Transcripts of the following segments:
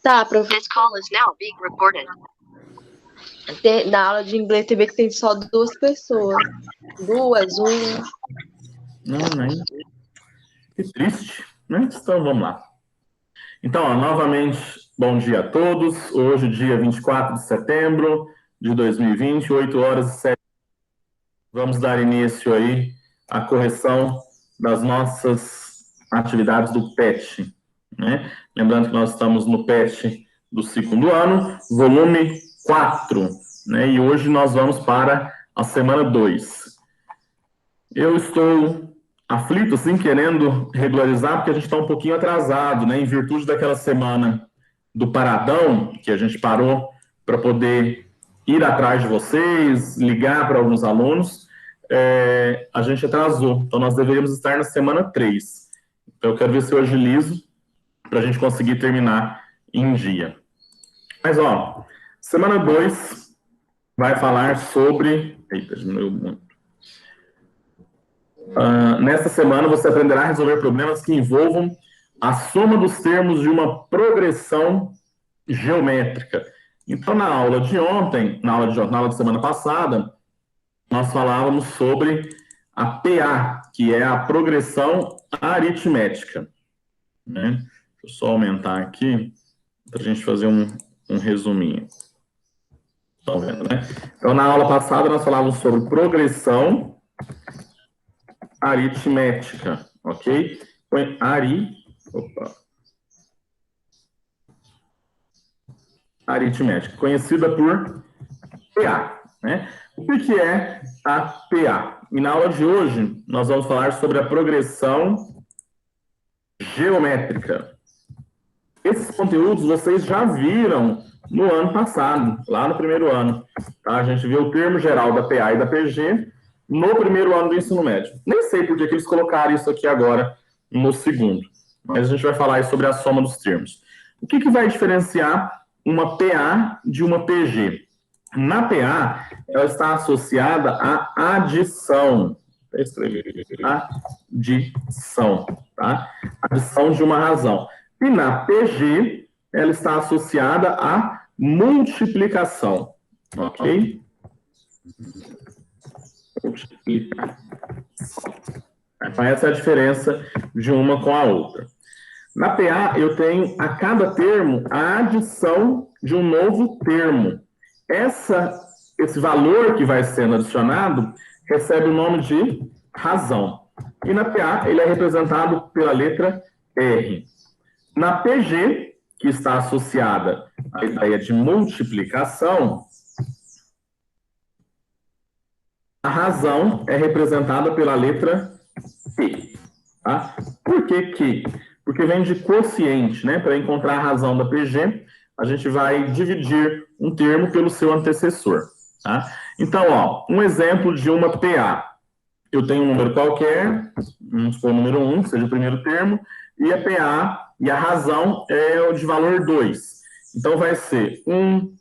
Tá, professor. This call is now being recorded. Na aula de inglês você vê que tem só 2 pessoas. 2, 1. Não, nem. Que triste, né? Então, vamos lá. Então, ó, novamente, bom dia a todos. Hoje, dia 24 de setembro de 2020, 8 horas e 7. Vamos dar início aí à correção das nossas atividades do PET, né? Lembrando que nós estamos no PET do segundo ano, volume 4, né? E hoje nós vamos para a semana 2. Eu estou aflito, assim, querendo regularizar, porque a gente está um pouquinho atrasado, né? Em virtude daquela semana do paradão, que a gente parou para poder ir atrás de vocês, ligar para alguns alunos, a gente atrasou. Então, nós deveríamos estar na semana 3. Então, eu quero ver se eu agilizo para a gente conseguir terminar em dia. Mas, ó, semana 2 vai falar sobre... Eita, diminuiu muito. Nesta semana, você aprenderá a resolver problemas que envolvam a soma dos termos de uma progressão geométrica. Então, na aula de ontem, na aula de semana passada, nós falávamos sobre a PA, que é a progressão aritmética, né? Deixa eu só aumentar aqui, para a gente fazer um resuminho. Estão vendo, né? Então, na aula passada, nós falávamos sobre progressão aritmética, ok? Põe aritmética, conhecida por PA, né? O que é a PA? E na aula de hoje, nós vamos falar sobre a progressão geométrica. Esses conteúdos vocês já viram no ano passado, lá no primeiro ano. Tá? A gente viu o termo geral da PA e da PG no primeiro ano do ensino médio. Nem sei por que eles colocaram isso aqui agora no segundo, mas a gente vai falar sobre a soma dos termos. O que vai diferenciar uma PA de uma PG? Na PA, ela está associada à adição. Vou escrever adição, tá? Adição de uma razão. E na PG, ela está associada à multiplicação, ok? Multiplicação. Então, essa é a diferença de uma com a outra. Na PA, eu tenho a cada termo a adição de um novo termo. Esse valor que vai sendo adicionado recebe o nome de razão. E na PA, ele é representado pela letra R. Na PG, que está associada à ideia de multiplicação, a razão é representada pela letra Q. Tá? Por que Q? Porque vem de quociente, né? Para encontrar a razão da PG, a gente vai dividir um termo pelo seu antecessor. Tá? Então, ó, um exemplo de uma PA. Eu tenho um número qualquer, vamos supor o número 1, que seja o primeiro termo, e a PA, e a razão é o de valor 2. Então, vai ser 1,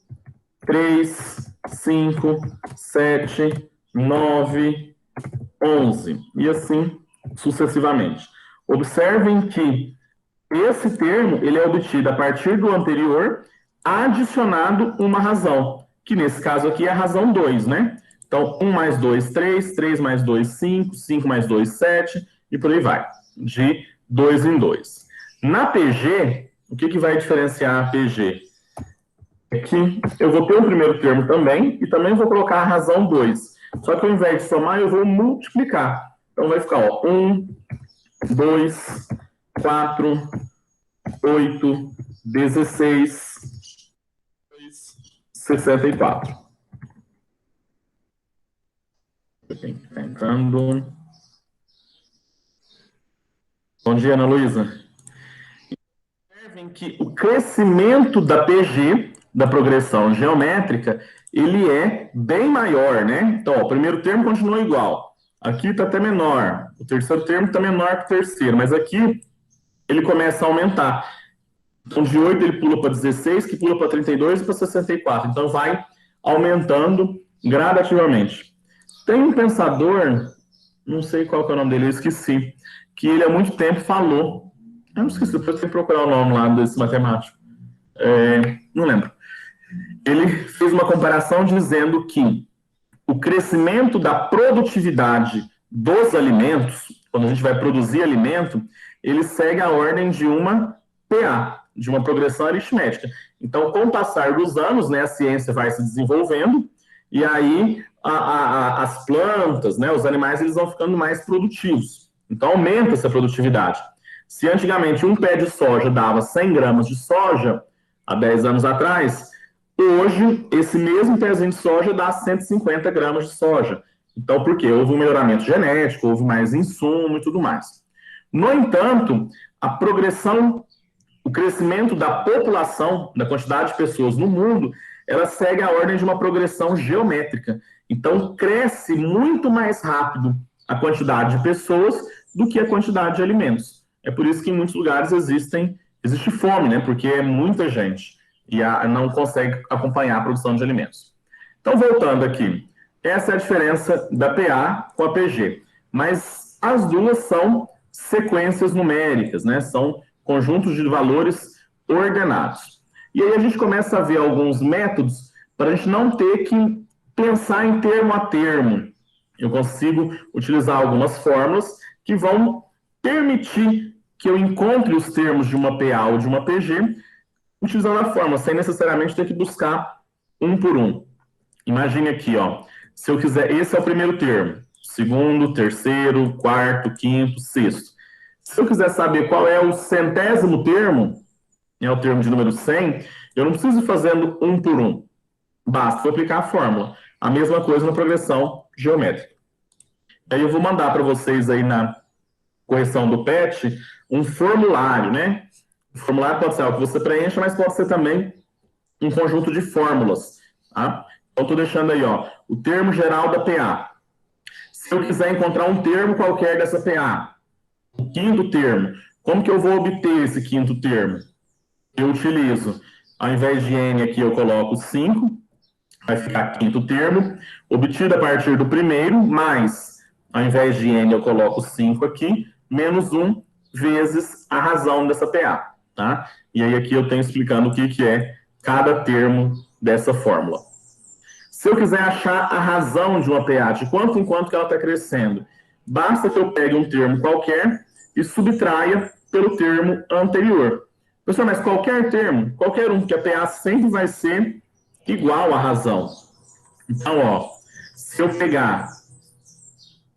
3, 5, 7, 9, 11, e assim sucessivamente. Observem que esse termo ele é obtido a partir do anterior, adicionado uma razão, que nesse caso aqui é a razão 2, né? Então, 1 mais 2, 3, 3 mais 2, 5, 5 mais 2, 7, e por aí vai, de 2 em 2. Na PG, o que vai diferenciar a PG? É que eu vou ter o primeiro termo também, e também vou colocar a razão 2. Só que ao invés de somar, eu vou multiplicar. Então, vai ficar, ó, 1, 2, 4, 8, 16, 64. Está entrando. Bom dia, Ana Luísa. Observem que o crescimento da PG, da progressão geométrica, ele é bem maior, né? Então, ó, o primeiro termo continua igual. Aqui está até menor. O terceiro termo está menor que o terceiro, mas aqui ele começa a aumentar. Então, de 8 ele pula para 16, que pula para 32 e para 64. Então, vai aumentando gradativamente. Tem um pensador, não sei qual que é o nome dele, eu esqueci, que ele há muito tempo falou, eu não esqueci, depois tem que procurar o nome lá desse matemático. não lembro. Ele fez uma comparação dizendo que o crescimento da produtividade dos alimentos, quando a gente vai produzir alimento, ele segue a ordem de uma PA, de uma progressão aritmética. Então, com o passar dos anos, né, a ciência vai se desenvolvendo, e aí as plantas, né, os animais, eles vão ficando mais produtivos. Então, aumenta essa produtividade. Se antigamente um pé de soja dava 100 gramas de soja, há 10 anos atrás, hoje esse mesmo pezinho de soja dá 150 gramas de soja. Então, por quê? Houve um melhoramento genético, houve mais insumo e tudo mais. No entanto, a progressão, o crescimento da população, da quantidade de pessoas no mundo, ela segue a ordem de uma progressão geométrica. Então, cresce muito mais rápido a quantidade de pessoas do que a quantidade de alimentos. É por isso que em muitos lugares existe fome, né? Porque é muita gente e não consegue acompanhar a produção de alimentos. Então, voltando aqui, essa é a diferença da PA com a PG. Mas as duas são sequências numéricas, né? São conjuntos de valores ordenados. E aí a gente começa a ver alguns métodos para a gente não ter que pensar em termo a termo. Eu consigo utilizar algumas fórmulas que vão permitir que eu encontre os termos de uma PA ou de uma PG utilizando a fórmula, sem necessariamente ter que buscar um por um. Imagine aqui, ó, se eu quiser, esse é o primeiro termo, segundo, terceiro, quarto, quinto, sexto. Se eu quiser saber qual é o centésimo termo, é o termo de número 100, eu não preciso ir fazendo um por um. Basta eu aplicar a fórmula. A mesma coisa na progressão geométrica. Aí eu vou mandar para vocês aí na correção do PET um formulário, né? O formulário pode ser algo que você preencha, mas pode ser também um conjunto de fórmulas, tá? Então, estou deixando aí, ó, o termo geral da PA. Se eu quiser encontrar um termo qualquer dessa PA, o quinto termo, como que eu vou obter esse quinto termo? Eu utilizo, ao invés de N aqui, eu coloco 5, vai ficar quinto termo, obtido a partir do primeiro, mais, ao invés de N, eu coloco 5 aqui, menos 1 vezes a razão dessa PA, tá? E aí aqui eu tenho explicando o que é cada termo dessa fórmula. Se eu quiser achar a razão de uma PA, de quanto em quanto que ela está crescendo, basta que eu pegue um termo qualquer e subtraia pelo termo anterior. Pessoal, mas qualquer termo, qualquer um, porque a PA sempre vai ser igual à razão. Então, ó, se eu pegar,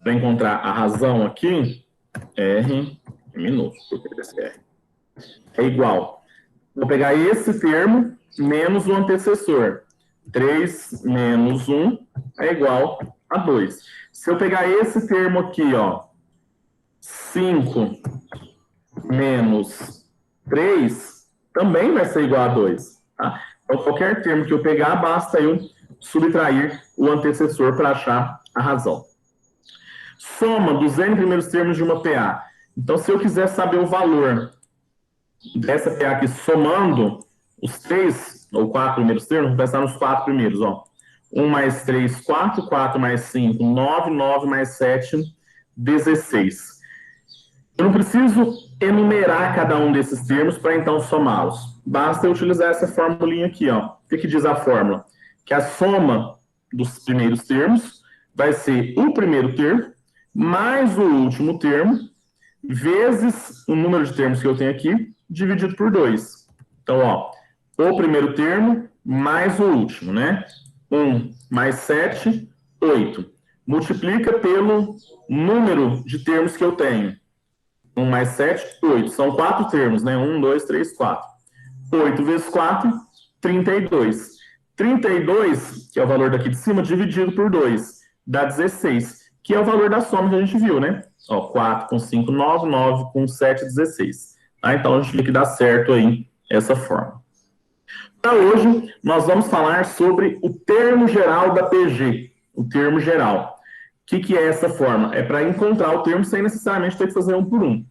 para encontrar a razão aqui, R, minutos, porque desse R, é igual. Vou pegar esse termo menos o antecessor. 3 menos 1 é igual a 2. Se eu pegar esse termo aqui, ó, 5 menos 3, também vai ser igual a 2. Tá? Então, qualquer termo que eu pegar, basta eu subtrair o antecessor para achar a razão. Soma dos N primeiros termos de uma PA. Então, se eu quiser saber o valor dessa PA aqui, somando os 3 ou 4 primeiros termos, vou pensar nos 4 primeiros, ó. 1 mais 3, 4, 4 mais 5, 9, 9 mais 7, 16. Eu não preciso enumerar cada um desses termos para então somá-los. Basta eu utilizar essa formulinha aqui, ó. O que diz a fórmula? Que a soma dos primeiros termos vai ser o primeiro termo mais o último termo vezes o número de termos que eu tenho aqui dividido por 2. Então, ó, o primeiro termo mais o último, né? 1 mais 7, 8. Multiplica pelo número de termos que eu tenho. 1 mais 7, 8. São 4 termos, né? 1, 2, 3, 4. 8 vezes 4, 32. 32, que é o valor daqui de cima, dividido por 2, dá 16, que é o valor da soma que a gente viu, né? Ó, 4 com 5, 9, 9 com 7, 16. Tá? Então, a gente vê que dá certo aí essa forma. Para hoje, nós vamos falar sobre o termo geral da PG, o termo geral. O que é essa forma? É para encontrar o termo sem necessariamente ter que fazer um por um.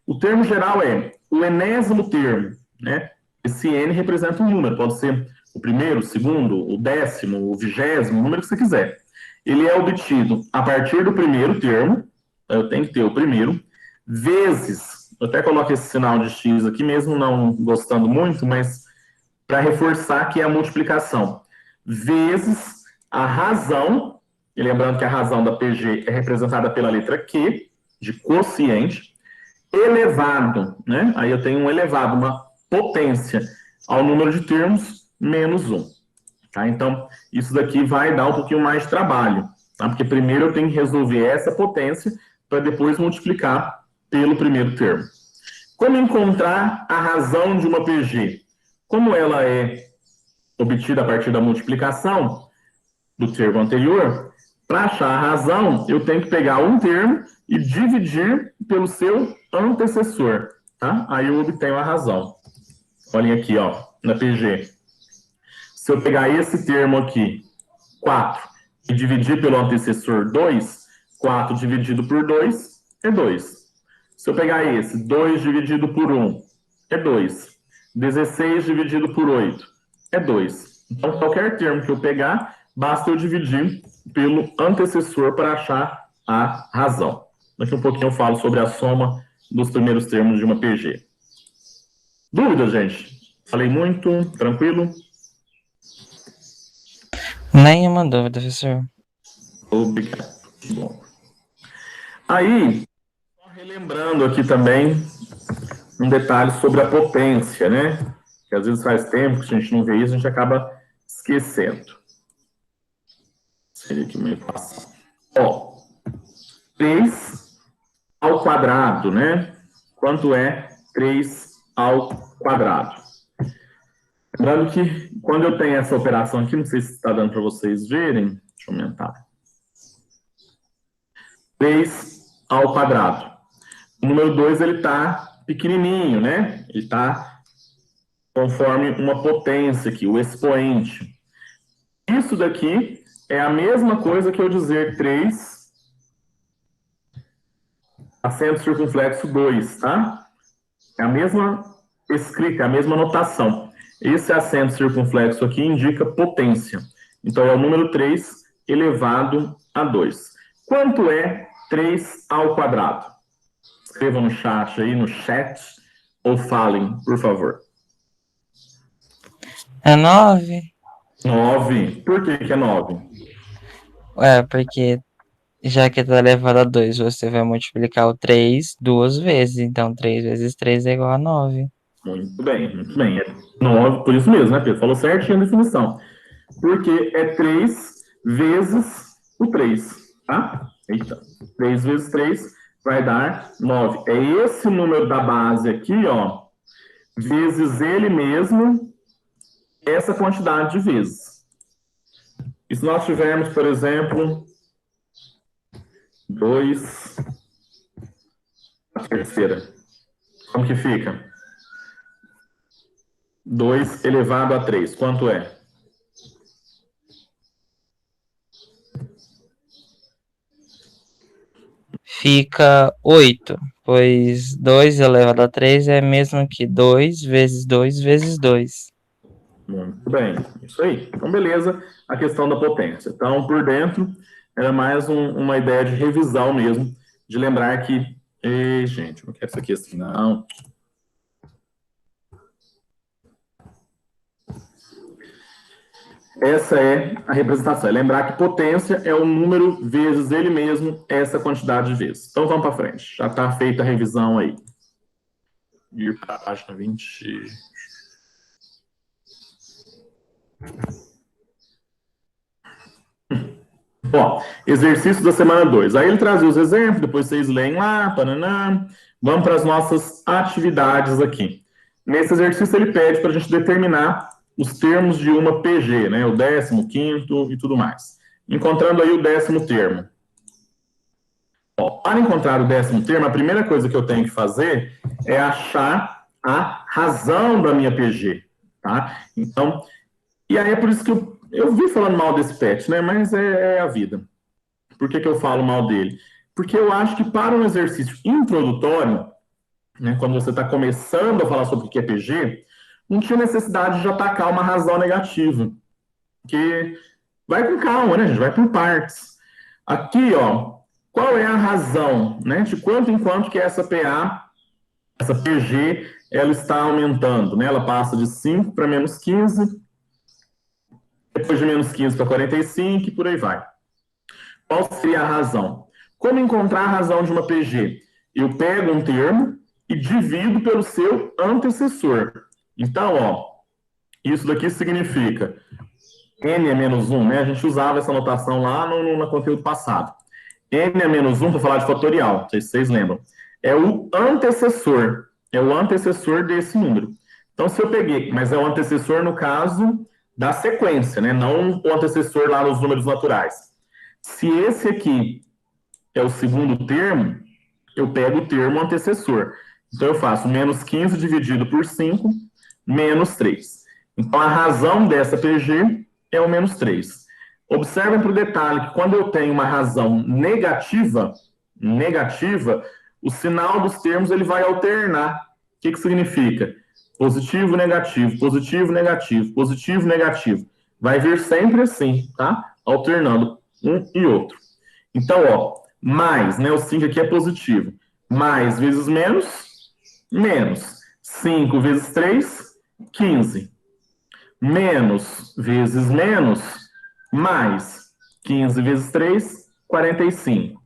O termo geral é o enésimo termo, né? Esse N representa um número, pode ser o primeiro, o segundo, o décimo, o vigésimo, o número que você quiser. Ele é obtido a partir do primeiro termo, eu tenho que ter o primeiro, vezes, eu até coloco esse sinal de X aqui mesmo, não gostando muito, mas para reforçar que é a multiplicação, vezes a razão, e lembrando que a razão da PG é representada pela letra Q, de quociente, elevado, né? Aí eu tenho um elevado, uma potência, ao número de termos menos 1. Tá? Então, isso daqui vai dar um pouquinho mais de trabalho, tá? Porque primeiro eu tenho que resolver essa potência para depois multiplicar pelo primeiro termo. Como encontrar a razão de uma PG? Como ela é obtida a partir da multiplicação do termo anterior, para achar a razão, eu tenho que pegar um termo e dividir pelo seu antecessor. Tá? Aí eu obtenho a razão. Olhem aqui, ó, na PG. Se eu pegar esse termo aqui, 4, e dividir pelo antecessor 2, 4 dividido por 2 é 2. Se eu pegar esse, 2 dividido por 1 é 2. 16 dividido por 8 é 2. Então, qualquer termo que eu pegar, basta eu dividir pelo antecessor para achar a razão. Daqui um pouquinho eu falo sobre a soma dos primeiros termos de uma PG. Dúvidas, gente? Falei muito, tranquilo? Nenhuma dúvida, professor. Obrigado. Bom. Aí, relembrando aqui também um detalhe sobre a potência, né? Que às vezes faz tempo que a gente não vê isso, a gente acaba esquecendo. Seria aqui uma equação. Ó, 3 ao quadrado, né? Quanto é 3 ao quadrado? Lembrando que quando eu tenho essa operação aqui, não sei se está dando para vocês verem, deixa eu aumentar. 3 ao quadrado. O número 2, ele está pequenininho, né? Ele está conforme uma potência aqui, o expoente. Isso daqui é a mesma coisa que eu dizer 3 acento circunflexo 2, tá? É a mesma escrita, é a mesma notação. Esse acento circunflexo aqui indica potência. Então, é o número 3 elevado a 2. Quanto é 3 ao quadrado? Escrevam no chat aí, no chat, ou falem, por favor. É 9? 9. Por que é 9? Porque já que está elevado a 2, você vai multiplicar o 3 duas vezes. Então, 3 vezes 3 é igual a 9. Muito bem, muito bem. É 9, por isso mesmo, né, Pedro? Falou certinho a definição. Porque é 3 vezes o 3, tá? Eita. 3 vezes 3 vai dar 9. É esse número da base aqui, ó, vezes ele mesmo, essa quantidade de vezes. E se nós tivermos, por exemplo, 2 a terceira, como que fica? 2 elevado a 3, quanto é? Fica 8, pois 2 elevado a 3 é mesmo que 2 vezes 2 vezes 2. Muito bem, isso aí. Então, beleza, a questão da potência. Então, por dentro, era mais uma ideia de revisão mesmo, de lembrar que... Ei, gente, não quero isso aqui assim, não. Essa é a representação. É lembrar que potência é o número vezes ele mesmo, essa quantidade de vezes. Então, vamos para frente. Já está feita a revisão aí. Ir para a página 20... Ó, exercício da semana 2. Aí ele trazia os exemplos, depois vocês leem lá, pananã. Vamos para as nossas atividades aqui. Nesse exercício ele pede para a gente determinar os termos de uma PG, né? O 15º e tudo mais. Encontrando aí o 10º termo. Ó, para encontrar o 10º termo, a primeira coisa que eu tenho que fazer é achar a razão da minha PG, tá? Então, e aí é por isso que eu vi falando mal desse PET, né? Mas é a vida. Por que eu falo mal dele? Porque eu acho que para um exercício introdutório, né, quando você está começando a falar sobre o que é PG, não tinha necessidade de atacar uma razão negativa. Porque vai com calma, né, gente? Vai por partes. Aqui, ó, qual é a razão, né? De quanto em quanto que essa PA, essa PG, ela está aumentando, né? Ela passa de 5 para menos 15, depois de menos 15 para 45 e por aí vai. Qual seria a razão? Como encontrar a razão de uma PG? Eu pego um termo e divido pelo seu antecessor. Então, ó, isso daqui significa n é menos 1, né? A gente usava essa notação lá no conteúdo passado. N é menos 1 para falar de fatorial, não sei se vocês lembram. É o antecessor desse número. Então, se eu peguei, mas é o antecessor no caso da sequência, né? Não o antecessor lá nos números naturais. Se esse aqui é o segundo termo, eu pego o termo antecessor. Então, eu faço menos 15 dividido por 5, menos 3. Então, a razão dessa PG é o menos 3. Observem para o detalhe que quando eu tenho uma razão negativa, o sinal dos termos ele vai alternar. O que significa? Positivo, negativo, positivo, negativo, positivo, negativo. Vai vir sempre assim, tá? Alternando um e outro. Então, ó, mais, né? O 5 aqui é positivo. Mais vezes menos, menos. 5 vezes 3, 15. Menos vezes menos, mais. 15 vezes 3, 45.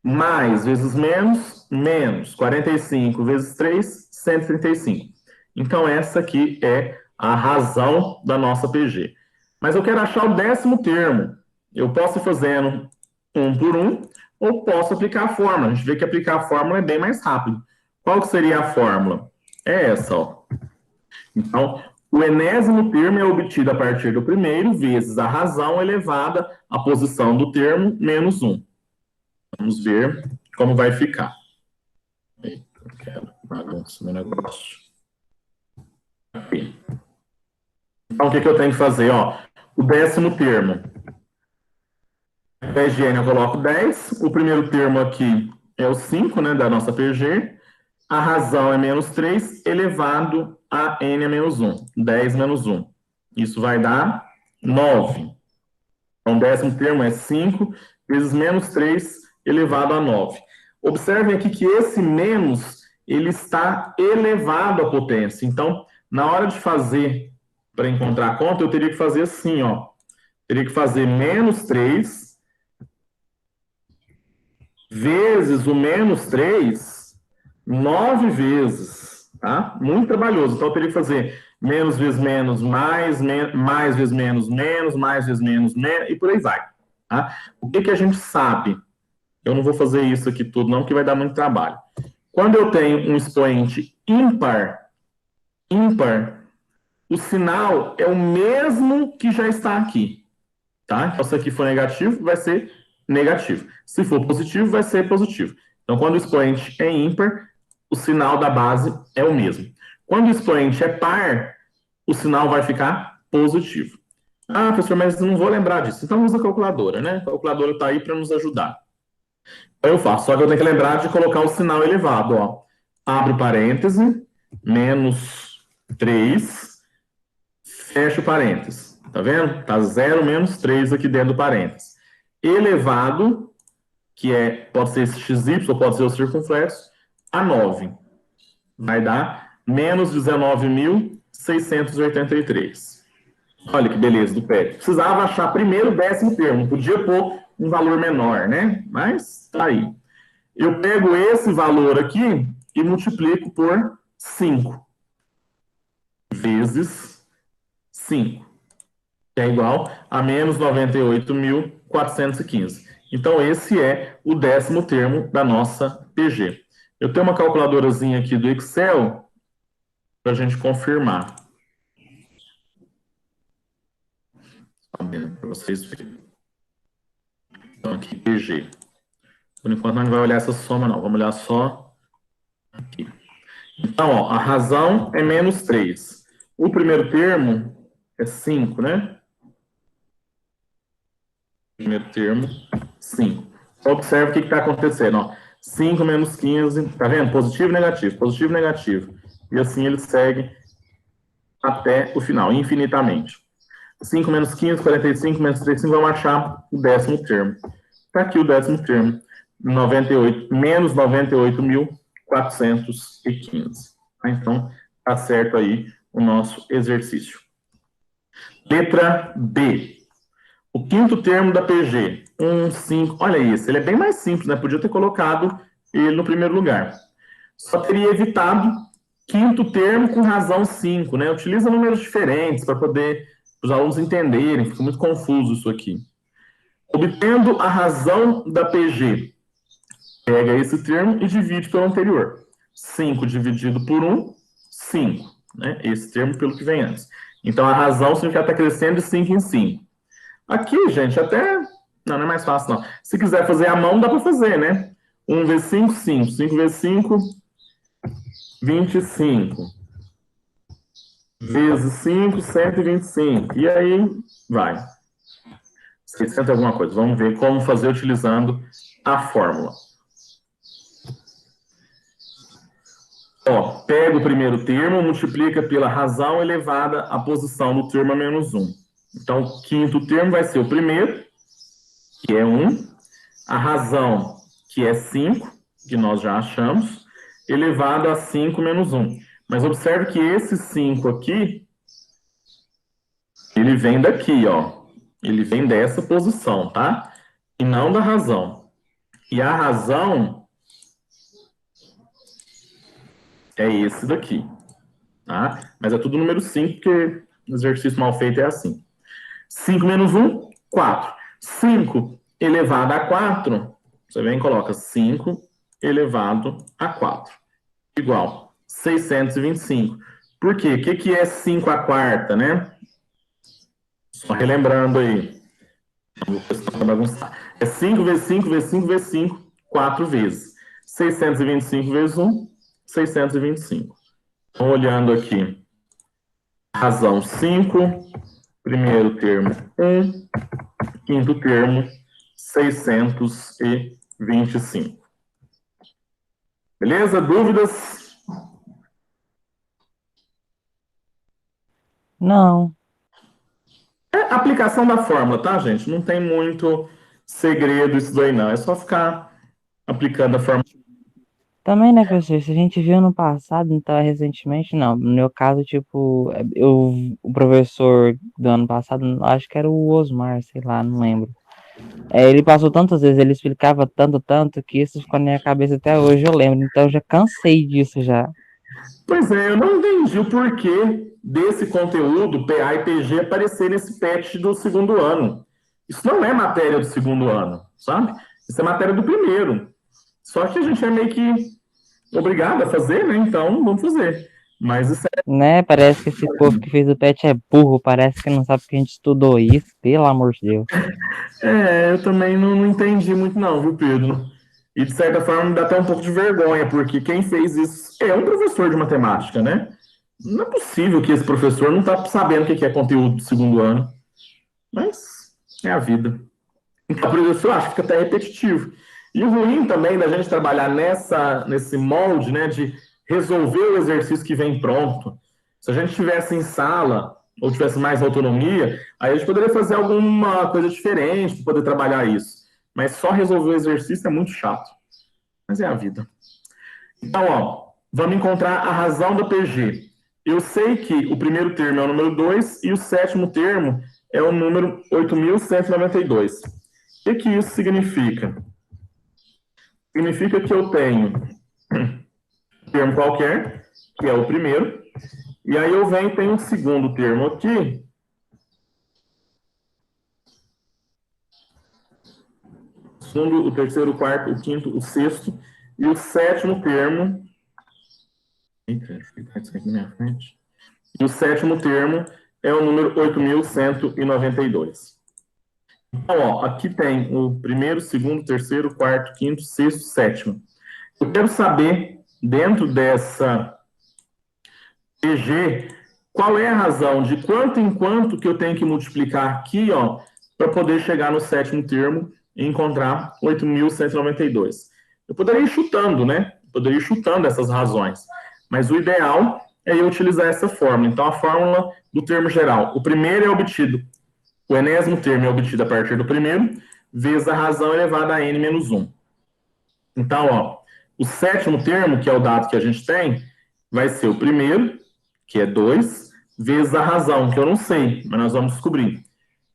Mais vezes menos, menos. 45 vezes 3, 135. Então, essa aqui é a razão da nossa PG. Mas eu quero achar o 10º termo. Eu posso ir fazendo um por um, ou posso aplicar a fórmula. A gente vê que aplicar a fórmula é bem mais rápido. Qual que seria a fórmula? É essa, ó. Então, o enésimo termo é obtido a partir do primeiro, vezes a razão elevada à posição do termo, menos 1. Vamos ver como vai ficar. Eita, eu quero bagunça meu negócio. Aqui. Então, o que eu tenho que fazer? Ó, o 10º termo. Ao invés de n, eu coloco 10. O primeiro termo aqui é o 5, né, da nossa PG. A razão é menos 3, elevado a n é menos 1. 10 menos 1. Isso vai dar 9. Então, o 10º termo é 5 vezes menos 3 elevado a 9. Observem aqui que esse menos, ele está elevado à potência. Então, na hora de fazer, para encontrar a conta, eu teria que fazer assim, ó. Teria que fazer menos 3 vezes o menos 3, 9 vezes, tá? Muito trabalhoso. Então, eu teria que fazer menos vezes menos, mais vezes menos, menos, mais vezes menos, e por aí vai, tá? O que a gente sabe? Eu não vou fazer isso aqui tudo, não, que vai dar muito trabalho. Quando eu tenho um expoente ímpar, o sinal é o mesmo que já está aqui, tá? Então, se aqui for negativo, vai ser negativo. Se for positivo, vai ser positivo. Então, quando o expoente é ímpar, o sinal da base é o mesmo. Quando o expoente é par, o sinal vai ficar positivo. Ah, professor, mas eu não vou lembrar disso. Então, usa a calculadora, né? A calculadora está aí para nos ajudar. Então, eu faço, só que eu tenho que lembrar de colocar o sinal elevado, ó. Abre parêntese, menos 3, fecha o parêntese. Tá vendo? Tá 0 menos 3 aqui dentro do parêntese. Elevado, que pode ser esse xy, ou pode ser o circunflexo, a 9. Vai dar menos 19.683. Olha que beleza do PET. Precisava achar primeiro o 10º termo, podia pôr um valor menor, né? Mas tá aí. Eu pego esse valor aqui e multiplico por 5 vezes 5, que é igual a menos 98.415. Então, esse é o 10º termo da nossa PG. Eu tenho uma calculadorazinha aqui do Excel para a gente confirmar. Para vocês verem. Então, aqui, PG. Por enquanto, não vai olhar essa soma, não. Vamos olhar só aqui. Então, ó, a razão é menos 3. O primeiro termo é 5, né? Primeiro termo, 5. Observe o que está acontecendo, ó. 5 menos 15, tá vendo? Positivo, negativo. E assim ele segue até o final, infinitamente. 5 menos 15, 45, menos 35, vamos achar o 10º termo. Está aqui o 10º termo, menos 98.415. Então, tá certo aí o nosso exercício. Letra B. O quinto termo da PG. 1, 5. Olha isso, ele é bem mais simples, né? Podia ter colocado ele no primeiro lugar. Só teria evitado quinto termo com razão 5, né? Utiliza números diferentes para poder os alunos entenderem, fica muito confuso isso aqui. Obtendo a razão da PG, pega esse termo e divide pelo anterior. 5 dividido por 1, 5. Né? Esse termo pelo que vem antes. Então, a razão significa que está crescendo de 5 em 5. Aqui, gente, até... Não é mais fácil, não. Se quiser fazer à mão, dá para fazer, né? 1 vezes 5, 5. 5 vezes 5, 25. Vezes 5, 125. E aí, vai. 600 alguma coisa. Vamos ver como fazer utilizando a fórmula. Ó, pega o primeiro termo, multiplica pela razão elevada à posição do termo a menos 1. Então, o quinto termo vai ser o primeiro, que é 1. A razão, que é 5, que nós já achamos, elevado a 5 menos 1. Mas observe que esse 5 aqui, ele vem daqui, ó. Ele vem dessa posição, tá? E não da razão. E a razão é esse daqui, tá? Mas é tudo número 5, porque o exercício mal feito é assim. 5 menos 1, 4. 5 elevado a 4, você vem e coloca 5 elevado a 4, igual 625. Por quê? O que é 5 à quarta, né? Só relembrando aí. É 5 vezes 5 vezes 5 vezes 5, 4 vezes. 625 vezes 1, 625. Então, olhando aqui, razão 5, primeiro termo 1, quinto termo 625. Beleza? Dúvidas? Não. É aplicação da fórmula, tá, gente? Não tem muito segredo isso daí, não. É só ficar aplicando a fórmula. Também, né, professor? Se a gente viu no passado, então recentemente, não. No meu caso, tipo, o professor do ano passado, acho que era o Osmar, sei lá, não lembro. Ele passou tantas vezes, ele explicava tanto, que isso ficou na minha cabeça até hoje, eu lembro. Então, eu já cansei disso já. Pois é, eu não entendi o porquê desse conteúdo, PA e PG, aparecer nesse patch do segundo ano. Isso não é matéria do segundo ano, sabe? Isso é matéria do primeiro. Só que a gente é meio que obrigado a fazer, né? Então, vamos fazer. Mas isso Né? Parece que esse povo que fez o PET é burro, parece que não sabe que a gente estudou isso, pelo amor de Deus. eu também não entendi muito não, viu, Pedro? E, de certa forma, me dá até um pouco de vergonha, porque quem fez isso é um professor de matemática, né? Não é possível que esse professor não está sabendo o que é conteúdo do segundo ano. Mas é a vida. Então, por isso, eu acho que fica até repetitivo. E o ruim também da gente trabalhar nesse molde, né, de resolver o exercício que vem pronto. Se a gente estivesse em sala, ou tivesse mais autonomia, aí a gente poderia fazer alguma coisa diferente para poder trabalhar isso. Mas só resolver o exercício é muito chato. Mas é a vida. Então, ó, vamos encontrar a razão da PG. Eu sei que o primeiro termo é o número 2 e o sétimo termo é o número 8.192. O que isso significa? Significa que eu tenho um termo qualquer, que é o primeiro, e aí eu venho e tenho um segundo termo aqui, o segundo, o terceiro, o quarto, o quinto, o sexto, e o sétimo termo... Eita, fica isso aqui na minha frente. E o sétimo termo é o número 8.192. Então, ó, aqui tem o primeiro, segundo, terceiro, quarto, quinto, sexto, sétimo. Eu quero saber, dentro dessa PG, qual é a razão de quanto em quanto que eu tenho que multiplicar aqui, ó, para poder chegar no sétimo termo e encontrar 8.192. Eu poderia ir chutando, né? Poderia ir chutando essas razões. Mas o ideal é eu utilizar essa fórmula. Então, a fórmula do termo geral. O primeiro é obtido, o enésimo termo é obtido a partir do primeiro, vezes a razão elevada a n menos 1. Então, ó, o sétimo termo, que é o dado que a gente tem, vai ser o primeiro, que é 2, vezes a razão, que eu não sei, mas nós vamos descobrir.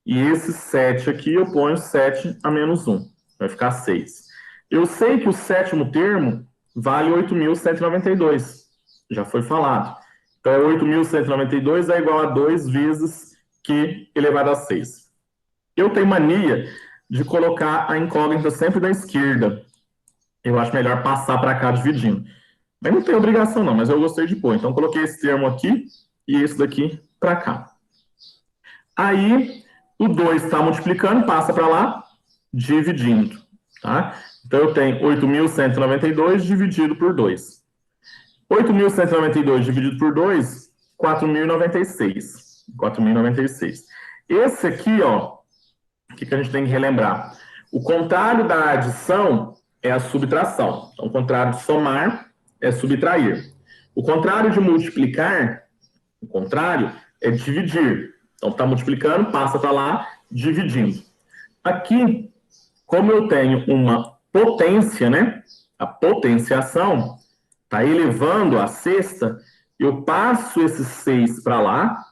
E esse 7 aqui, eu ponho 7 a menos 1. Vai ficar 6. Eu sei que o sétimo termo vale 8.192. Já foi falado. Então, 8.192 é igual a 2 vezes Q elevado a 6. Eu tenho mania de colocar a incógnita sempre da esquerda. Eu acho melhor passar para cá dividindo. Mas não tem obrigação não, mas eu gostei de pôr. Então, coloquei esse termo aqui e esse daqui para cá. Aí, o 2 está multiplicando, passa para lá, dividindo. Tá? Então, eu tenho 8.192 dividido por 2. 8.192 dividido por 2, 4.096. 4.096. Esse aqui, ó, o que a gente tem que relembrar? O contrário da adição é a subtração. Então, o contrário de somar é subtrair. O contrário de multiplicar, o contrário, é dividir. Então, está multiplicando, passa para lá, dividindo. Aqui, como eu tenho uma potência, né? A potenciação está elevando a sexta, eu passo esse 6 para lá,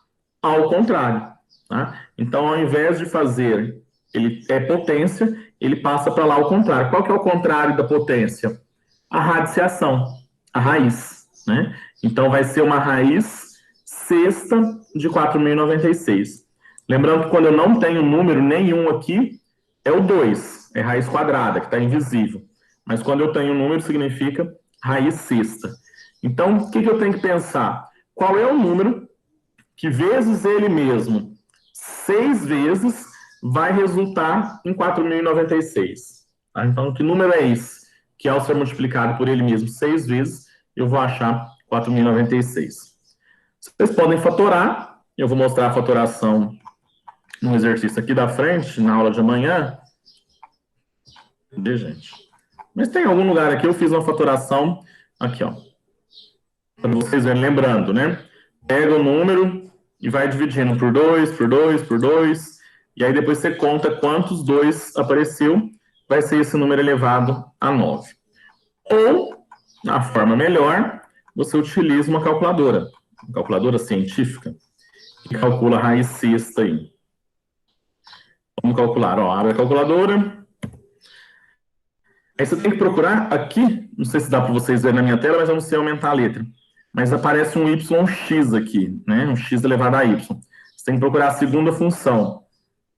ao contrário. Tá? Então, ao invés de fazer, ele é potência, ele passa para lá ao contrário. Qual que é o contrário da potência? A radiciação, a raiz. Né? Então, vai ser uma raiz sexta de 4.096. Lembrando que quando eu não tenho número nenhum aqui, é o 2, é raiz quadrada, que está invisível. Mas quando eu tenho número, significa raiz sexta. Então, o que eu tenho que pensar? Qual é o número que, vezes ele mesmo, 6 vezes, vai resultar em 4.096? Tá? Então, que número é esse? Que ao ser multiplicado por ele mesmo 6 vezes, eu vou achar 4.096. Vocês podem fatorar. Eu vou mostrar a fatoração no exercício aqui da frente, na aula de amanhã. Cadê, gente? Mas tem algum lugar aqui, eu fiz uma fatoração aqui, ó. Para vocês verem, lembrando, né? Pega o número e vai dividindo por 2, por 2, por 2. E aí depois você conta quantos 2 apareceu. Vai ser esse número elevado a 9. Ou, na forma melhor, você utiliza uma calculadora científica, que calcula a raiz sexta aí. Vamos calcular, ó, abre a calculadora. Aí você tem que procurar aqui, não sei se dá para vocês verem na minha tela, mas eu não sei aumentar a letra. Mas aparece um YX aqui, né? Um X elevado a Y. Você tem que procurar a segunda função,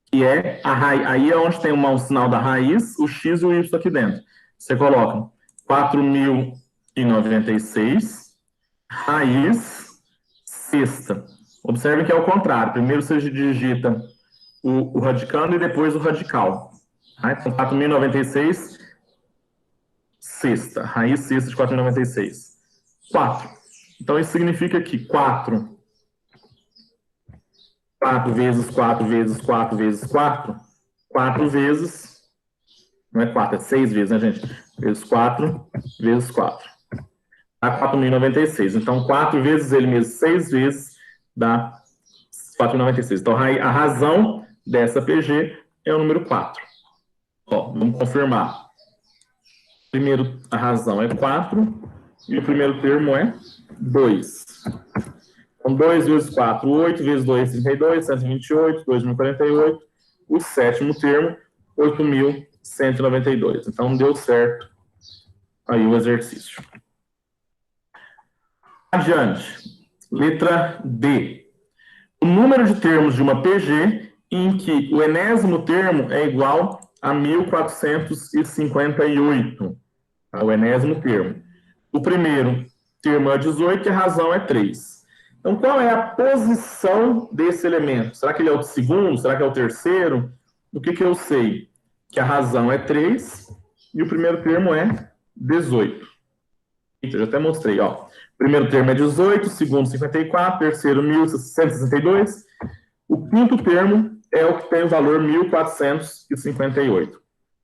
que é a raiz. Aí é onde tem um sinal da raiz, o X e o Y aqui dentro. Você coloca 4.096, raiz sexta. Observe que é o contrário. Primeiro você digita o radicando e depois o radical. Tá? Então, 4.096, sexta. Raiz sexta de 4.096. 4. Então, isso significa que 4 vezes 4 vezes 4 vezes 4, 4 vezes, não é 4, é 6 vezes, né, gente? Vezes 4 vezes 4. Dá 4.096. Então, 4 vezes ele mesmo, 6 vezes, dá 4.096. Então, a razão dessa PG é o número 4. Ó, vamos confirmar. Primeiro, a razão é 4, e o primeiro termo é 2. Então, 2 vezes 4, 8 vezes 2, 32, 128, 2.048. O sétimo termo, 8.192. Então, deu certo aí o exercício. Adiante. Letra D. O número de termos de uma PG em que o enésimo termo é igual a 1.458. Tá? O enésimo termo. O primeiro termo é 18 e a razão é 3. Então, qual é a posição desse elemento? Será que ele é o segundo? Será que é o terceiro? O que eu sei? Que a razão é 3 e o primeiro termo é 18. Eita, eu já até mostrei, ó. O primeiro termo é 18, o segundo 54, terceiro 1.162. O quinto termo é o que tem o valor 1.458.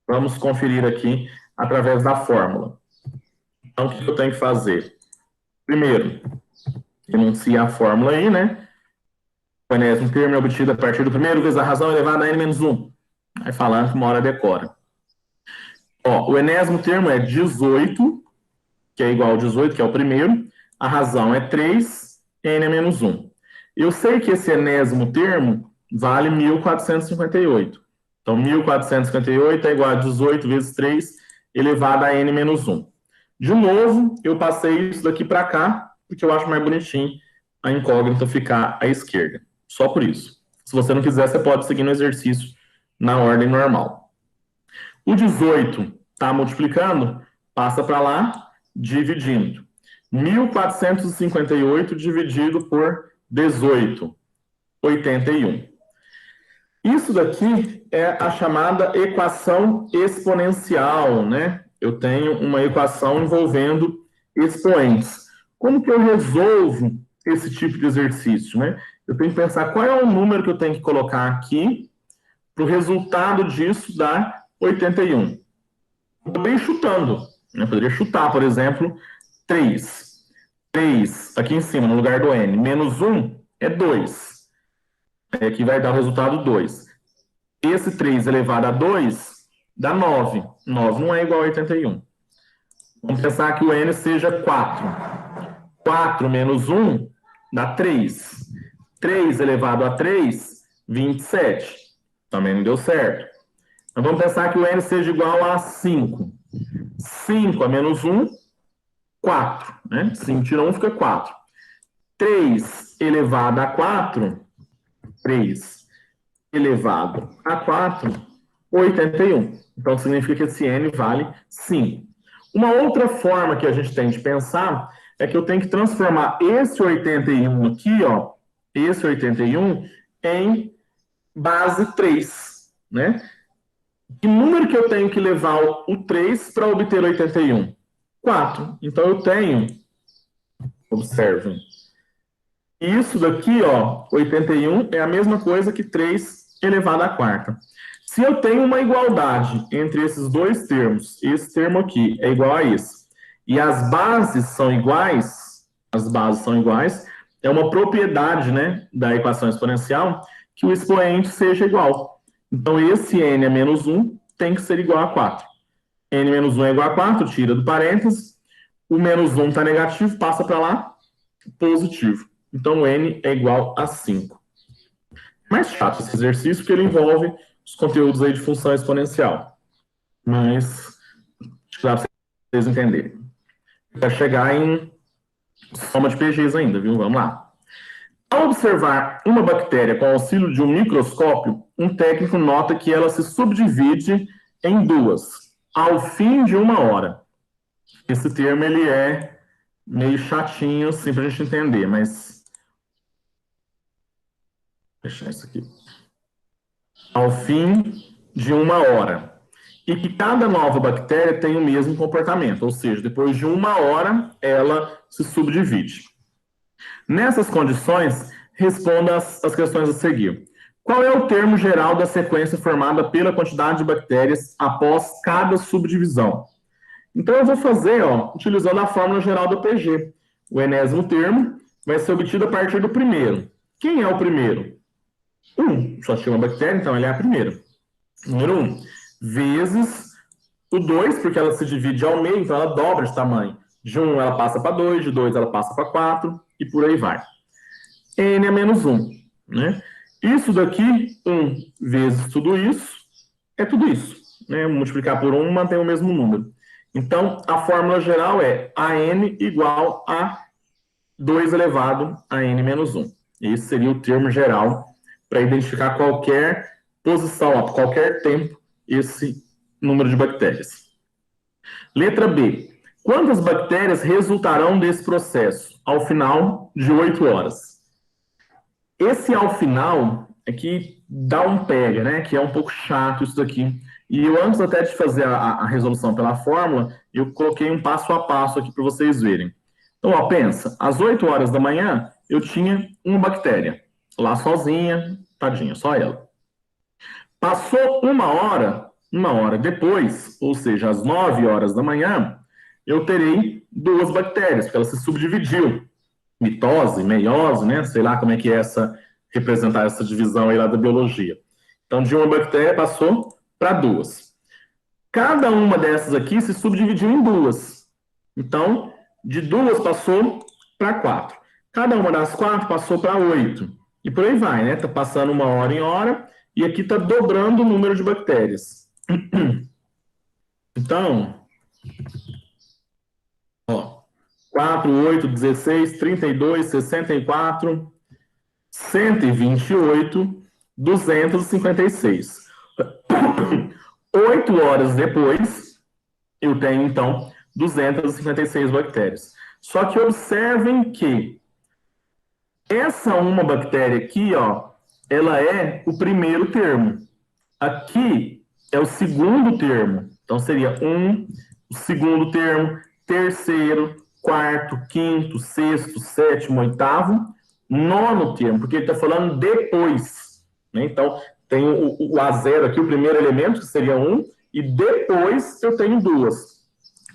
Vamos conferir aqui através da fórmula. Então, o que eu tenho que fazer? Primeiro, enunciar a fórmula aí, né? O enésimo termo é obtido a partir do primeiro vezes a razão elevada a n-1. Aí falando que uma hora decora. Ó, o enésimo termo é 18, que é igual a 18, que é o primeiro, A razão é 3, n é menos 1. Eu sei que esse enésimo termo vale 1.458. Então, 1.458 é igual a 18 vezes 3 elevado a n menos 1. De novo, eu passei isso daqui para cá, porque eu acho mais bonitinho a incógnita ficar à esquerda. Só por isso. Se você não quiser, você pode seguir no exercício na ordem normal. O 18 está multiplicando, passa para lá, dividindo. 1.458 dividido por 18, 81. Isso daqui é a chamada equação exponencial, né? Eu tenho uma equação envolvendo expoentes. Como que eu resolvo esse tipo de exercício, né? Eu tenho que pensar qual é o número que eu tenho que colocar aqui para o resultado disso dar 81. Eu poderia ir chutando, né? Eu poderia chutar, por exemplo, 3. 3 aqui em cima, no lugar do n, menos 1 é 2. Aqui vai dar o resultado 2. Esse 3 elevado a 2 dá 9. 9 não é igual a 81. Vamos pensar que o n seja 4. 4 menos 1 dá 3. 3 elevado a 3, 27. Também não deu certo. Então vamos pensar que o n seja igual a 5. 5 a menos 1, 4. Né? 5 tira 1 fica 4. 3 elevado a 4, 3 elevado a 4, 81. Então, significa que esse n vale 5. Uma outra forma que a gente tem de pensar é que eu tenho que transformar esse 81 aqui, ó, esse 81, em base 3, né? Que número que eu tenho que levar o 3 para obter 81? 4. Então, eu tenho, observem, isso daqui, ó, 81 é a mesma coisa que 3 elevado à quarta. Se eu tenho uma igualdade entre esses dois termos, esse termo aqui é igual a esse, e as bases são iguais, é uma propriedade, né, da equação exponencial que o expoente seja igual. Então, esse n é menos 1 tem que ser igual a 4. n menos 1 é igual a 4, tira do parênteses, o menos 1 está negativo, passa para lá, positivo. Então, n é igual a 5. Mais chato esse exercício, porque ele envolve os conteúdos aí de função exponencial. Mas, acho que dá para vocês entenderem. Vai chegar em soma de PGs ainda, viu? Vamos lá. Ao observar uma bactéria com auxílio de um microscópio, um técnico nota que ela se subdivide em duas, ao fim de 1 hora. Esse termo, ele é meio chatinho, assim, para a gente entender, mas... Vou deixar isso aqui. Ao fim de 1 hora. E que cada nova bactéria tem o mesmo comportamento, ou seja, depois de 1 hora, ela se subdivide. Nessas condições, responda as questões a seguir. Qual é o termo geral da sequência formada pela quantidade de bactérias após cada subdivisão? Então, eu vou fazer, ó, utilizando a fórmula geral do PG. O enésimo termo vai ser obtido a partir do primeiro. Quem é o primeiro? 1. Só tinha uma bactéria, então ele é a primeira. Número 1. Vezes o 2, porque ela se divide ao meio, então ela dobra de tamanho. De 1 ela passa para 2, de 2 ela passa para 4, e por aí vai. N é menos 1. Né? Isso daqui, 1 vezes tudo isso, é tudo isso. Né? Multiplicar por 1 mantém o mesmo número. Então, a fórmula geral é AN igual a 2 elevado a N menos 1. Esse seria o termo geral para identificar qualquer posição, a qualquer tempo, esse número de bactérias. Letra B. Quantas bactérias resultarão desse processo ao final de 8 horas? Esse ao final é que dá um pega, né? Que é um pouco chato isso daqui. E eu, antes até de fazer a resolução pela fórmula, eu coloquei um passo a passo aqui para vocês verem. Então, ó, pensa, às 8 horas da manhã, eu tinha uma bactéria. Lá sozinha, tadinha, só ela. Passou 1 hora depois, ou seja, às 9 horas da manhã, eu terei 2 bactérias, porque ela se subdividiu. Mitose, meiose, né? Sei lá como é que é representar essa divisão aí lá da biologia. Então, de uma bactéria passou para 2. Cada uma dessas aqui se subdividiu em 2. Então, de 2 passou para 4. Cada uma das 4 passou para 8. E por aí vai, né? Tá passando uma hora em hora, e aqui tá dobrando o número de bactérias. Então, ó, 4, 8, 16, 32, 64, 128, 256. 8 horas depois, eu tenho, então, 256 bactérias. Só que observem que essa uma bactéria aqui, ó, ela é o primeiro termo. Aqui é o segundo termo. Então, seria o segundo termo, terceiro, quarto, quinto, sexto, sétimo, oitavo, nono termo, porque ele está falando depois. Né? Então, tem o A0 aqui, o primeiro elemento, que seria 1, e depois eu tenho 2.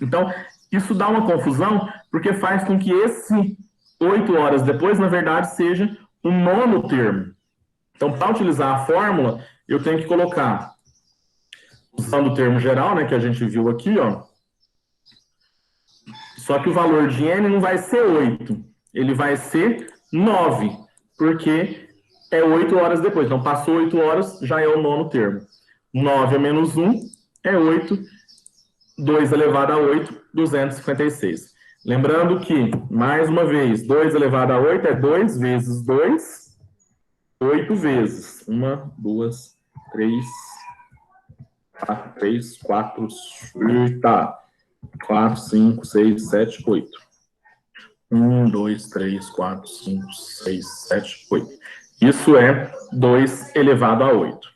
Então, isso dá uma confusão, porque faz com que esse 8 horas depois, na verdade, seja um nono termo. Então, para utilizar a fórmula, eu tenho que colocar, usando o termo geral, né, que a gente viu aqui, ó, só que o valor de n não vai ser 8, ele vai ser 9, porque é 8 horas depois. Então, passou 8 horas, já é o nono termo. 9 a menos 1 é 8, 2 elevado a 8, 256. Lembrando que, mais uma vez, 2 elevado a 8 é 2 vezes 2, 8 vezes. 1, 2, 3, 4, 3, 4, tá. 4, 5, 6, 7, 8. 1, 2, 3, 4, 5, 6, 7, 8. Isso é 2 elevado a 8,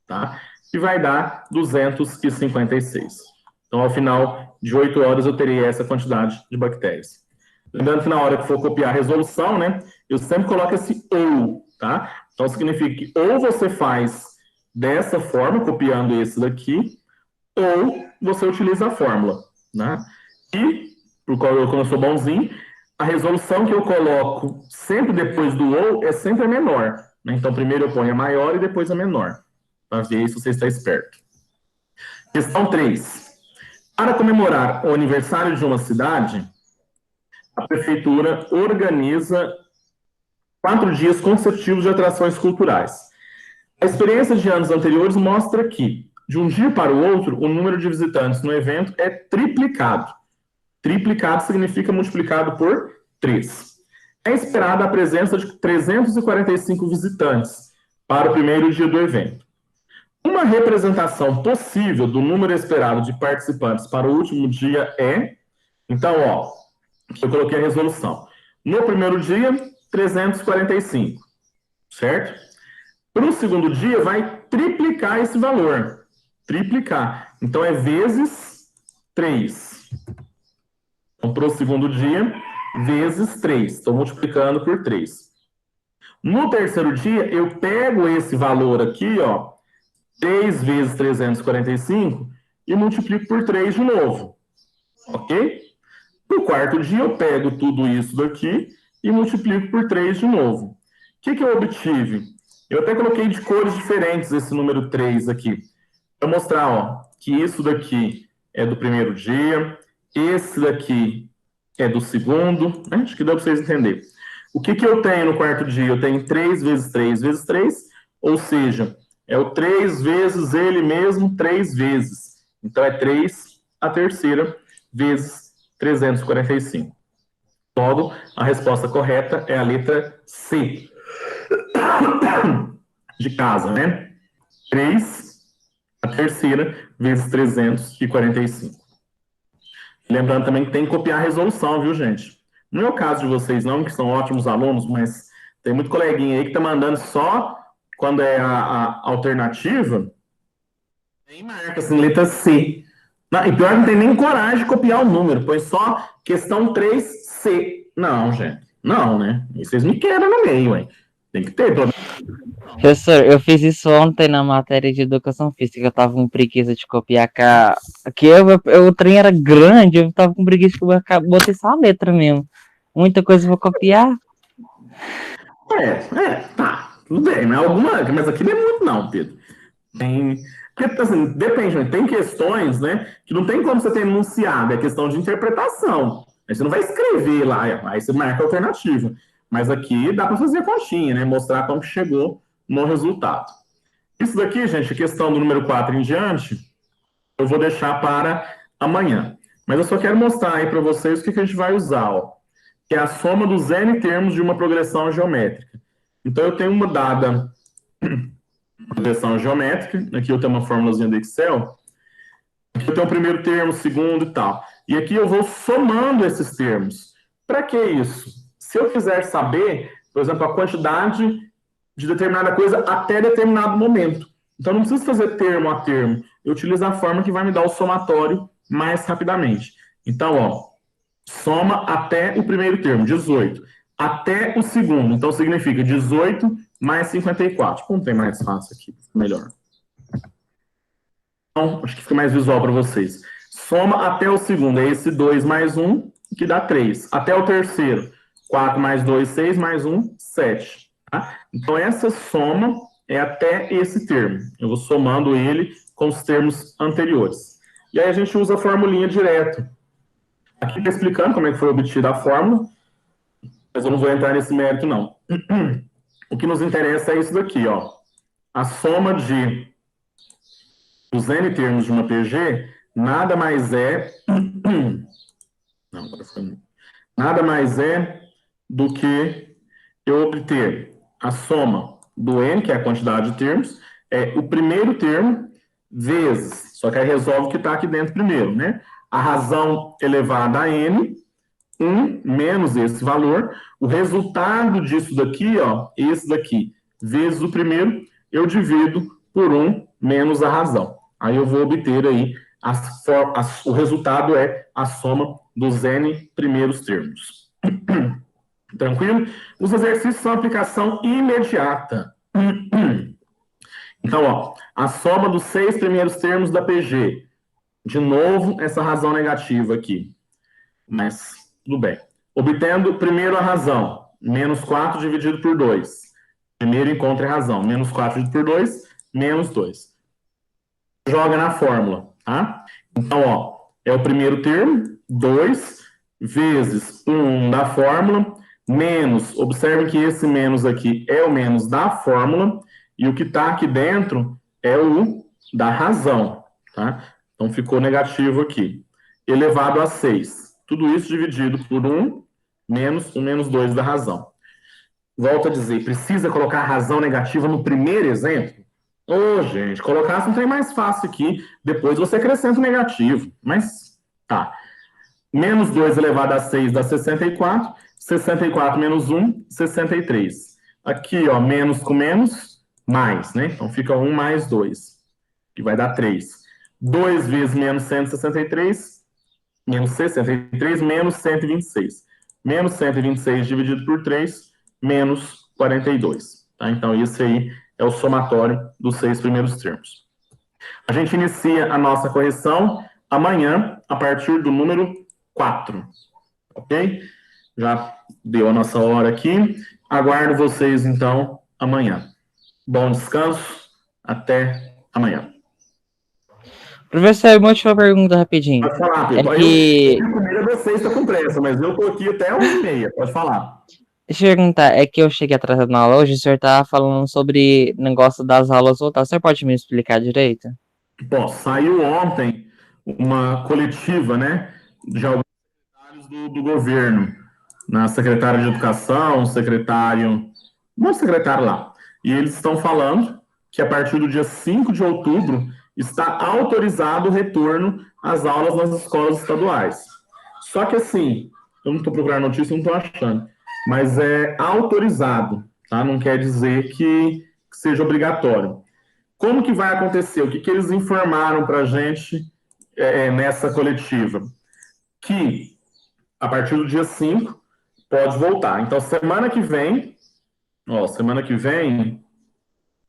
tá? E vai dar 256. Então, ao final de 8 horas, eu terei essa quantidade de bactérias. Lembrando que na hora que for copiar a resolução, né, eu sempre coloco esse ou, tá? Então, significa que ou você faz dessa forma, copiando esse daqui, ou você utiliza a fórmula, né? E, como eu sou bonzinho, a resolução que eu coloco sempre depois do ou é sempre a menor. Né? Então, primeiro eu ponho a maior e depois a menor, para ver se você está esperto. Questão 3. Para comemorar o aniversário de uma cidade, a prefeitura organiza 4 dias consecutivos de atrações culturais. A experiência de anos anteriores mostra que, de um dia para o outro, o número de visitantes no evento é triplicado. Triplicado significa multiplicado por 3. É esperada a presença de 345 visitantes para o primeiro dia do evento. Uma representação possível do número esperado de participantes para o último dia é... Então, ó, eu coloquei a resolução. No primeiro dia, 345, certo? Para o segundo dia, vai triplicar esse valor. Triplicar. Então, é vezes 3. Então, para o segundo dia, vezes 3. Estou multiplicando por 3. No terceiro dia, eu pego esse valor aqui, ó, 3 vezes 345, e multiplico por 3 de novo. Ok? No quarto dia, eu pego tudo isso daqui e multiplico por 3 de novo. O que eu obtive? Eu até coloquei de cores diferentes esse número 3 aqui. Para mostrar, ó, que isso daqui é do primeiro dia, esse daqui é do segundo, né? Acho que dá para vocês entenderem. O que eu tenho no quarto dia? Eu tenho 3 vezes 3 vezes 3, ou seja, é o 3 vezes ele mesmo 3 vezes. Então, é 3 a terceira vezes 345. Logo, a resposta correta é a letra C. De casa, né? 3 a terceira vezes 345. Lembrando também que tem que copiar a resolução, viu, gente? Não é o caso de vocês, não, que são ótimos alunos, mas tem muito coleguinha aí que tá mandando só quando é a alternativa, tem marca assim, letra C. Não, e pior que não tem nem coragem de copiar o número, põe só questão 3C. Não, gente. Não, né? E vocês me quebram no meio, hein? Tem que ter. Professor, eu fiz isso ontem na matéria de educação física. Eu tava com preguiça de copiar que o trem era grande, eu tava com preguiça de copiar, botei só a letra mesmo. Muita coisa pra copiar. Tá. Tudo bem, mas mas aqui não é muito não, Pedro. Porque, assim, depende, né? Tem questões, né, que não tem como você ter enunciado, é questão de interpretação. Aí você não vai escrever lá, aí você marca a alternativa. Mas aqui dá para fazer a continha, né? Mostrar como que chegou no resultado. Isso daqui, gente, a questão do número 4 em diante, eu vou deixar para amanhã. Mas eu só quero mostrar aí para vocês o que a gente vai usar, ó, que é a soma dos n termos de uma progressão geométrica. Então, eu tenho uma dada progressão geométrica, aqui eu tenho uma formulazinha do Excel, aqui eu tenho o primeiro termo, o segundo e tal. E aqui eu vou somando esses termos. Para que isso? Se eu quiser saber, por exemplo, a quantidade de determinada coisa até determinado momento. Então, não preciso fazer termo a termo. Eu utilizo a forma que vai me dar o somatório mais rapidamente. Então, ó, soma até o primeiro termo, 18. Até o segundo. Então, significa 18 mais 54. Vamos ter mais fácil aqui, melhor. Então, acho que fica mais visual para vocês. Soma até o segundo. É esse 2 mais 1, que dá 3. Até o terceiro. 4 mais 2, 6 mais 1, 7. Tá? Então, essa soma é até esse termo. Eu vou somando ele com os termos anteriores. E aí a gente usa a formulinha direto. Aqui está explicando como é que foi obtida a fórmula, mas eu não vou entrar nesse mérito, não. O que nos interessa é isso daqui, ó. A soma de os n termos de uma PG nada mais é... Não, agora foi... Nada mais é do que eu obter a soma do n, que é a quantidade de termos, é o primeiro termo vezes, só que aí resolve o que está aqui dentro primeiro, né? A razão elevada a n, 1 menos esse valor, o resultado disso daqui, ó, esse daqui, vezes o primeiro, eu divido por 1 menos a razão. Aí eu vou obter aí, o resultado é a soma dos n primeiros termos. Tranquilo? Os exercícios são aplicação imediata. Então, ó, a soma dos 6 primeiros termos da PG. De novo, essa razão negativa aqui. Mas, tudo bem. Obtendo primeiro a razão. Menos 4 dividido por 2. Primeiro encontre a razão. Menos 4 dividido por 2, menos 2. Joga na fórmula, tá? Então, ó, é o primeiro termo, 2, vezes 1 da fórmula, menos, observe que esse menos aqui é o menos da fórmula, e o que está aqui dentro é o da razão, tá? Então, ficou negativo aqui. Elevado a 6. Tudo isso dividido por 1, menos o menos 2 da razão. Volto a dizer, precisa colocar a razão negativa no primeiro exemplo? Ô, gente, colocar não tem mais fácil aqui. Depois você acrescenta o negativo. Mas, tá. Menos 2 elevado a 6 dá 64. 64 menos 1, 63. Aqui, ó, menos com menos, mais, né? Então, fica 1 mais 2, que vai dar 3. 2 vezes menos 163, menos 63, menos 126. Menos 126 dividido por 3, menos 42. Tá? Então, esse aí é o somatório dos 6 primeiros termos. A gente inicia a nossa correção amanhã, a partir do número 4. Ok? Já deu a nossa hora aqui. Aguardo vocês, então, amanhã. Bom descanso. Até amanhã. Professor, uma última pergunta rapidinho. Pode falar, Pedro. Eu vocês estão com pressa, mas eu estou aqui até 1h30. Pode falar. Deixa eu perguntar, é que eu cheguei atrasado na aula hoje, o senhor estava falando sobre negócio das aulas voltar. O senhor pode me explicar direito? Bom, saiu ontem uma coletiva, né, de alguns secretários do governo, na secretária de Educação, um secretário lá. E eles estão falando que a partir do dia 5 de outubro está autorizado o retorno às aulas nas escolas estaduais. Só que assim, eu não estou procurando notícia, não estou achando, mas é autorizado, tá? Não quer dizer que seja obrigatório. Como que vai acontecer? O que eles informaram para a gente nessa coletiva? Que a partir do dia 5 pode voltar. Então, semana que vem,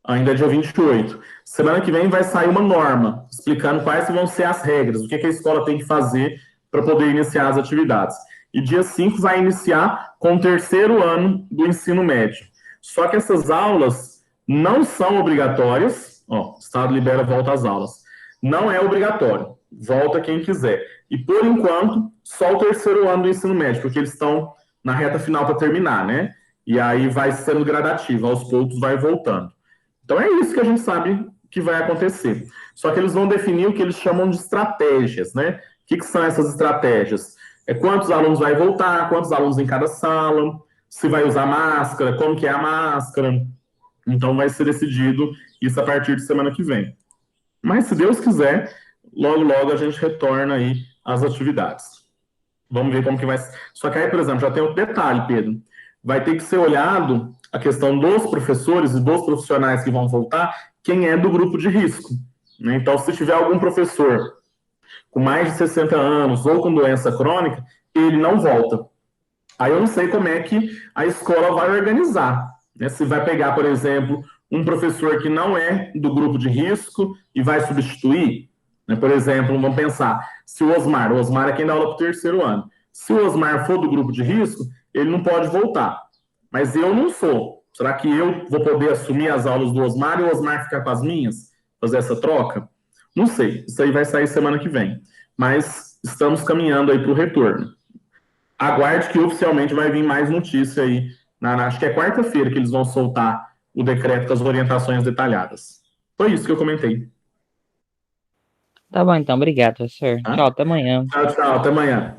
ainda é dia 28, semana que vem vai sair uma norma explicando quais vão ser as regras, o que a escola tem que fazer para poder iniciar as atividades. E dia 5 vai iniciar com o terceiro ano do ensino médio. Só que essas aulas não são obrigatórias. Ó, o Estado libera a volta às aulas. Não é obrigatório. volta quem quiser. E, por enquanto, só o terceiro ano do ensino médio, porque eles estão na reta final para terminar, né? E aí vai sendo gradativo, aos poucos vai voltando. Então, é isso que a gente sabe que vai acontecer. Só que eles vão definir o que eles chamam de estratégias, né? O que são essas estratégias? Quantos alunos vai voltar, quantos alunos em cada sala, se vai usar máscara, como que é a máscara. Então, vai ser decidido isso a partir de semana que vem. Mas, se Deus quiser, logo, logo a gente retorna aí às atividades. Vamos ver como que vai ser. Só que aí, por exemplo, já tem outro detalhe, Pedro. Vai ter que ser olhado a questão dos professores e dos profissionais que vão voltar, quem é do grupo de risco. Né? Então, se tiver algum professor com mais de 60 anos ou com doença crônica, ele não volta. Aí eu não sei como é que a escola vai organizar. Né? Se vai pegar, por exemplo, um professor que não é do grupo de risco e vai substituir. Né? Por exemplo, vamos pensar, se o Osmar é quem dá aula para o terceiro ano. Se o Osmar for do grupo de risco, ele não pode voltar. Mas eu não sou. Será que eu vou poder assumir as aulas do Osmar e o Osmar ficar com as minhas? Fazer essa troca? Não sei. Isso aí vai sair semana que vem. Mas estamos caminhando aí para o retorno. Aguarde que oficialmente vai vir mais notícia aí. Acho que é quarta-feira que eles vão soltar o decreto com as orientações detalhadas. Foi isso que eu comentei. Tá bom, então. Obrigado, professor. Tá? Tchau, até amanhã. Tchau, até amanhã.